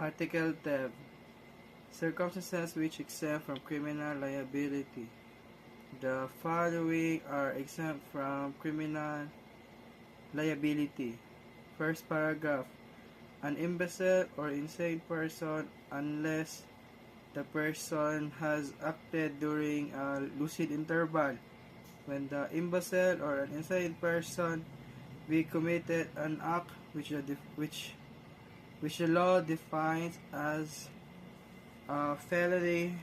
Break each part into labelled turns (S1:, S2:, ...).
S1: Article 10. Circumstances which exempt from criminal liability. The following are exempt from criminal liability. First paragraph. An imbecile or insane person, unless the person has acted during a lucid interval, when the imbecile or an insane person be committed an act which the law defines as a felony,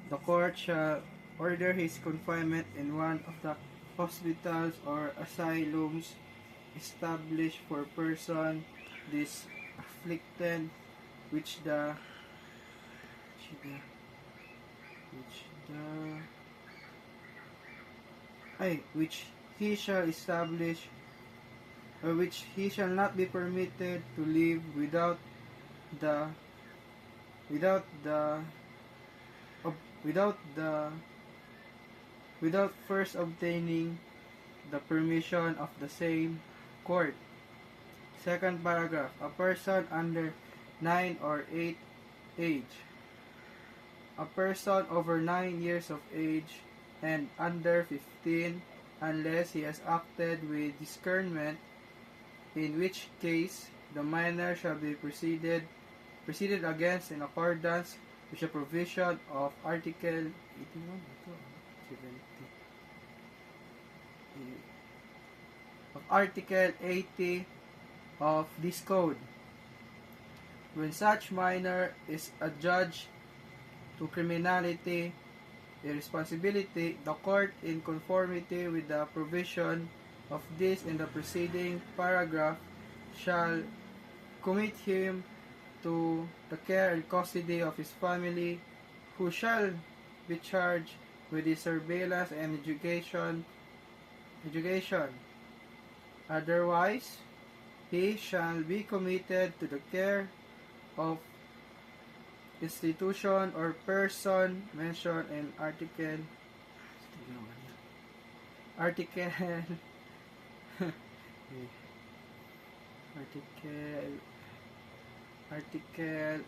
S1: the court shall order his confinement in one of the hospitals or asylums established for person this afflicted which he shall establish, or which he shall not be permitted to live without first obtaining the permission of the same court. Second paragraph. A person under 9 or 8 age, a person over 9 years of age, and under 15, unless he has acted with discernment, in which case the minor shall be proceeded against in accordance with the provision of Article 80 of this code. When such minor is adjudged to criminality, irresponsibility, the court, in conformity with the provision of this in the preceding paragraph, shall commit him to the care and custody of his family, who shall be charged with his surveillance and education. Otherwise, he shall be committed to the care of institution or person mentioned in Article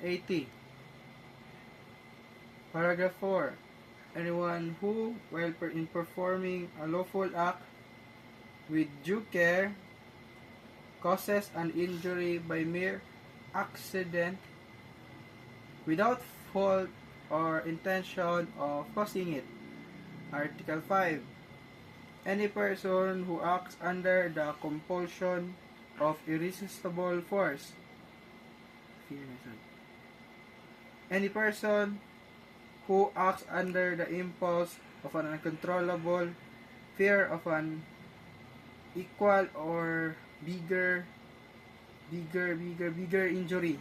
S1: 80. Paragraph 4. Anyone who, while in performing a lawful act with due care, causes an injury by mere accident without fault or intention of causing it. Article 5. Any person who acts under the compulsion of irresistible force. Any person who acts under the impulse of an uncontrollable fear of an equal or bigger injury.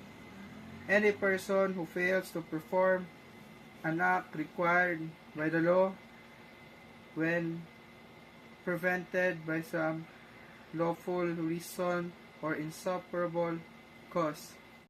S1: Any person who fails to perform an act required by the law when prevented by some lawful reason or insuperable cause.